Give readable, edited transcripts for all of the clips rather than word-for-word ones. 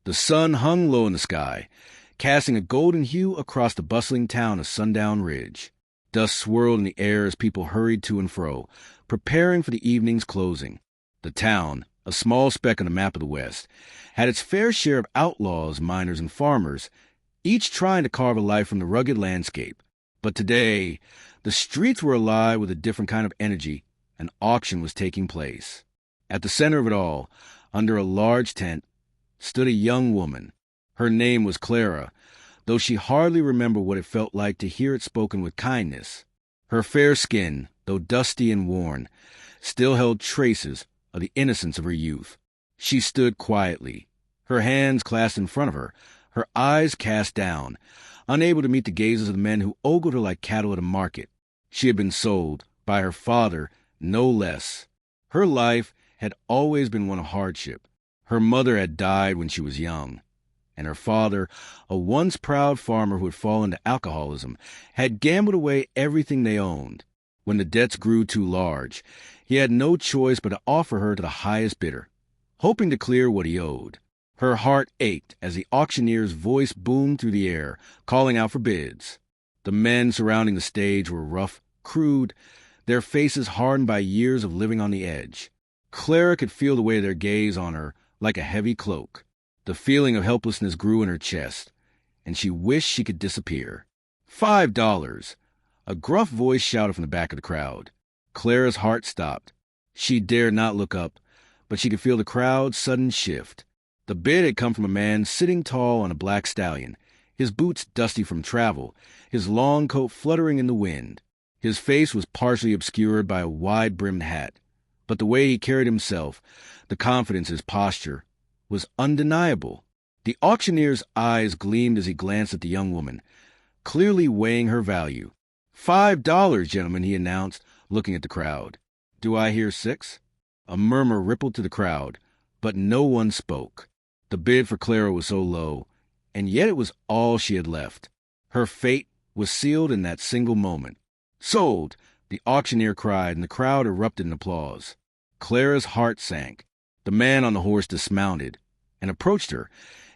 The sun hung low in the sky, casting a golden hue across the bustling town of Sundown Ridge. Dust swirled in the air as people hurried to and fro, preparing for the evening's closing. The town, a small speck on the map of the West, had its fair share of outlaws, miners, and farmers, each trying to carve a life from the rugged landscape. But today, the streets were alive with a different kind of energy. An auction was taking place. At the center of it all, under a large tent, stood a young woman. Her name was Clara, though she hardly remembered what it felt like to hear it spoken with kindness. Her fair skin, though dusty and worn, still held traces of the innocence of her youth. She stood quietly, her hands clasped in front of her, her eyes cast down, unable to meet the gazes of the men who ogled her like cattle at a market. She had been sold, by her father, no less. Her life had always been one of hardship. Her mother had died when she was young, and her father, a once proud farmer who had fallen to alcoholism, had gambled away everything they owned. When the debts grew too large, he had no choice but to offer her to the highest bidder, hoping to clear what he owed. Her heart ached as the auctioneer's voice boomed through the air, calling out for bids. The men surrounding the stage were rough, crude, their faces hardened by years of living on the edge. Clara could feel the weight of their gaze on her like a heavy cloak. The feeling of helplessness grew in her chest, and she wished she could disappear. $5! A gruff voice shouted from the back of the crowd. Clara's heart stopped. She dared not look up, but she could feel the crowd's sudden shift. The bid had come from a man sitting tall on a black stallion, his boots dusty from travel, his long coat fluttering in the wind. His face was partially obscured by a wide-brimmed hat, but the way he carried himself, the confidence in his posture, was undeniable. The auctioneer's eyes gleamed as he glanced at the young woman, clearly weighing her value. $5, gentlemen, he announced, looking at the crowd. Do I hear 6? A murmur rippled through the crowd, but no one spoke. The bid for Clara was so low, and yet it was all she had left. Her fate was sealed in that single moment. Sold! The auctioneer cried, and the crowd erupted in applause. Clara's heart sank. The man on the horse dismounted and approached her,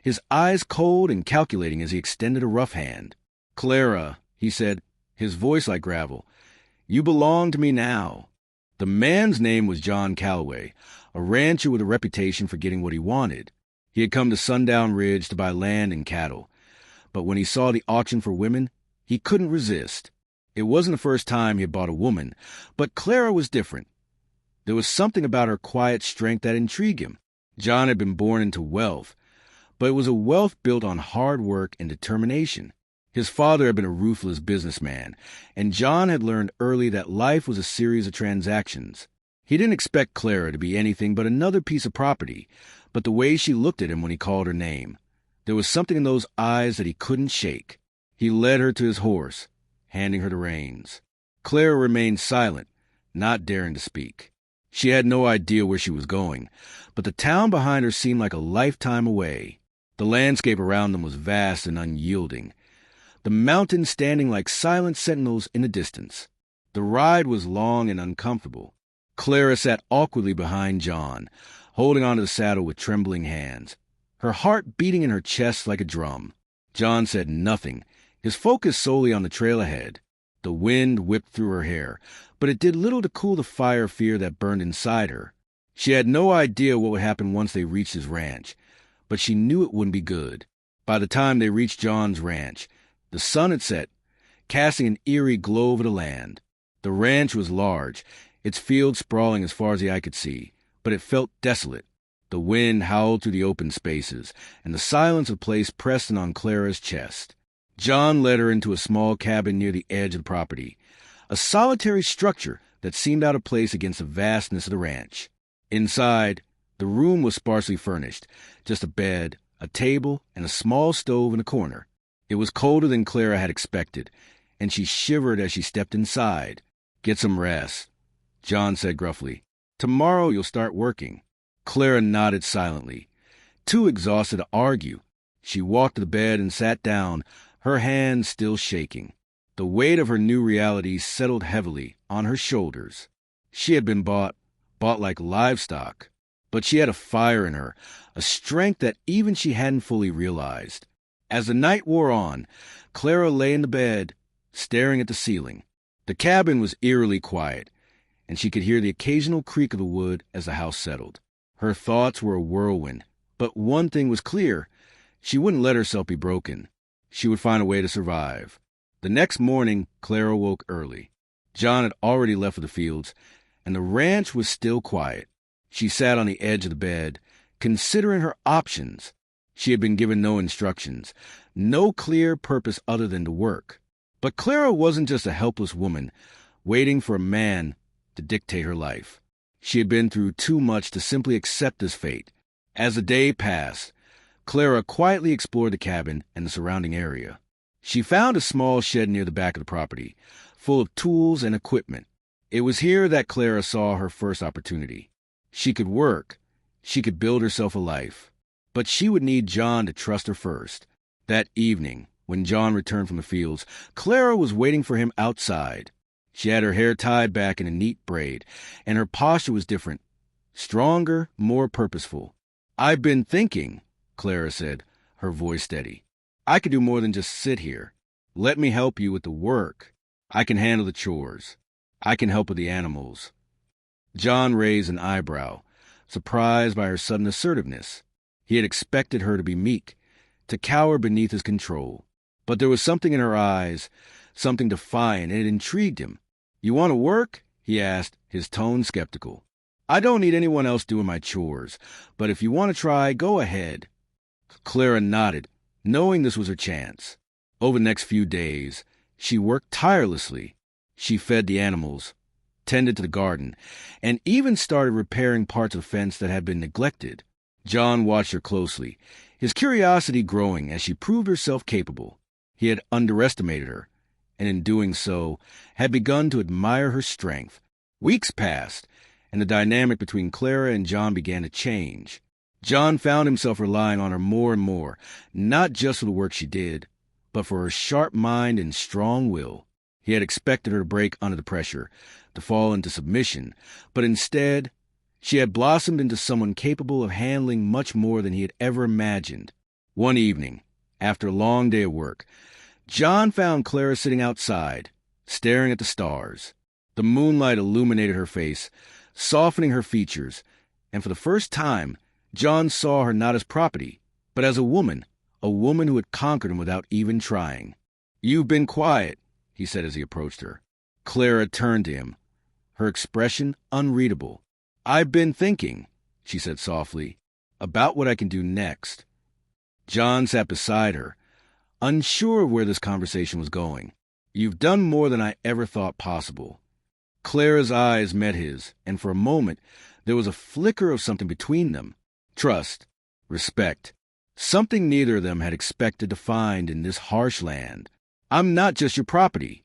his eyes cold and calculating as he extended a rough hand. Clara, he said, his voice like gravel, you belong to me now. The man's name was John Cowboy, a rancher with a reputation for getting what he wanted. He had come to Sundown Ridge to buy land and cattle, but when he saw the auction for women, he couldn't resist. It wasn't the first time he had bought a woman, but Clara was different. There was something about her quiet strength that intrigued him. John had been born into wealth, but it was a wealth built on hard work and determination. His father had been a ruthless businessman, and John had learned early that life was a series of transactions. He didn't expect Clara to be anything but another piece of property, but the way she looked at him when he called her name, there was something in those eyes that he couldn't shake. He led her to his horse, handing her the reins. Clara remained silent, not daring to speak. She had no idea where she was going, but the town behind her seemed like a lifetime away. The landscape around them was vast and unyielding, the mountains standing like silent sentinels in the distance. The ride was long and uncomfortable. Clara sat awkwardly behind John, holding onto the saddle with trembling hands, her heart beating in her chest like a drum. John said nothing, his focus solely on the trail ahead. The wind whipped through her hair, but it did little to cool the fire of fear that burned inside her. She had no idea what would happen once they reached his ranch, but she knew it wouldn't be good. By the time they reached John's ranch, the sun had set, casting an eerie glow over the land. The ranch was large, its fields sprawling as far as the eye could see, but it felt desolate. The wind howled through the open spaces, and the silence of the place pressed in on Clara's chest. John led her into a small cabin near the edge of the property, a solitary structure that seemed out of place against the vastness of the ranch. Inside, the room was sparsely furnished, just a bed, a table, and a small stove in a corner. It was colder than Clara had expected, and she shivered as she stepped inside. Get some rest, John said gruffly. Tomorrow you'll start working. Clara nodded silently, too exhausted to argue. She walked to the bed and sat down, her hands still shaking. The weight of her new reality settled heavily on her shoulders. She had been bought like livestock. But she had a fire in her, a strength that even she hadn't fully realized. As the night wore on, Clara lay in the bed, staring at the ceiling. The cabin was eerily quiet, and she could hear the occasional creak of the wood as the house settled. Her thoughts were a whirlwind, but one thing was clear. She wouldn't let herself be broken. She would find a way to survive. The next morning, Clara woke early. John had already left for the fields, and the ranch was still quiet. She sat on the edge of the bed, considering her options. She had been given no instructions, no clear purpose other than to work. But Clara wasn't just a helpless woman, waiting for a man to dictate her life. She had been through too much to simply accept this fate. As the day passed, Clara quietly explored the cabin and the surrounding area. She found a small shed near the back of the property, full of tools and equipment. It was here that Clara saw her first opportunity. She could work. She could build herself a life. But she would need John to trust her first. That evening, when John returned from the fields, Clara was waiting for him outside. She had her hair tied back in a neat braid, and her posture was different, stronger, more purposeful. "I've been thinking," Clara said, her voice steady. "I could do more than just sit here. Let me help you with the work. I can handle the chores. I can help with the animals." John raised an eyebrow, surprised by her sudden assertiveness. He had expected her to be meek, to cower beneath his control. But there was something in her eyes, something defiant, and it intrigued him. "You want to work?" he asked, his tone skeptical. "I don't need anyone else doing my chores, but if you want to try, go ahead." Clara nodded, knowing this was her chance. Over the next few days, she worked tirelessly. She fed the animals, tended to the garden, and even started repairing parts of the fence that had been neglected. John watched her closely, his curiosity growing as she proved herself capable. He had underestimated her, and in doing so, had begun to admire her strength. Weeks passed, and the dynamic between Clara and John began to change. John found himself relying on her more and more, not just for the work she did, but for her sharp mind and strong will. He had expected her to break under the pressure, to fall into submission, but instead, she had blossomed into someone capable of handling much more than he had ever imagined. One evening, after a long day of work, John found Clara sitting outside, staring at the stars. The moonlight illuminated her face, softening her features, and for the first time, John saw her not as property, but as a woman who had conquered him without even trying. "You've been quiet," he said as he approached her. Clara turned to him, her expression unreadable. "I've been thinking," she said softly, "about what I can do next." John sat beside her, unsure of where this conversation was going. "You've done more than I ever thought possible." Clara's eyes met his, and for a moment, there was a flicker of something between them. Trust, respect, something neither of them had expected to find in this harsh land. "I'm not just your property,"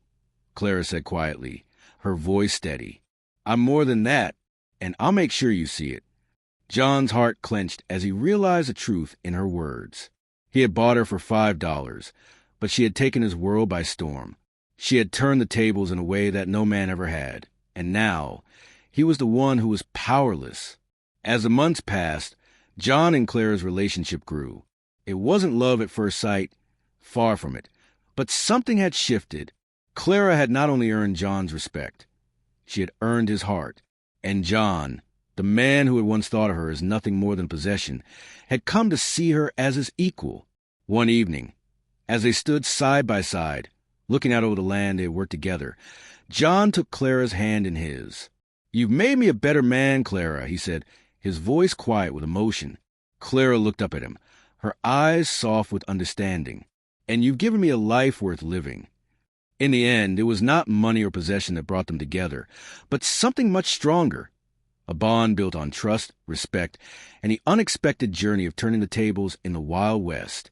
Clara said quietly, her voice steady. "I'm more than that, and I'll make sure you see it." John's heart clenched as he realized the truth in her words. He had bought her for $5, but she had taken his world by storm. She had turned the tables in a way that no man ever had, and now he was the one who was powerless. As the months passed, John and Clara's relationship grew. It wasn't love at first sight, far from it, but something had shifted. Clara had not only earned John's respect, she had earned his heart, and John, the man who had once thought of her as nothing more than possession, had come to see her as his equal. One evening, as they stood side by side, looking out over the land they had worked together, John took Clara's hand in his. "You've made me a better man, Clara," he said, his voice quiet with emotion. Clara looked up at him, her eyes soft with understanding. "And you've given me a life worth living." In the end, it was not money or possession that brought them together, but something much stronger. A bond built on trust, respect, and the unexpected journey of turning the tables in the Wild West.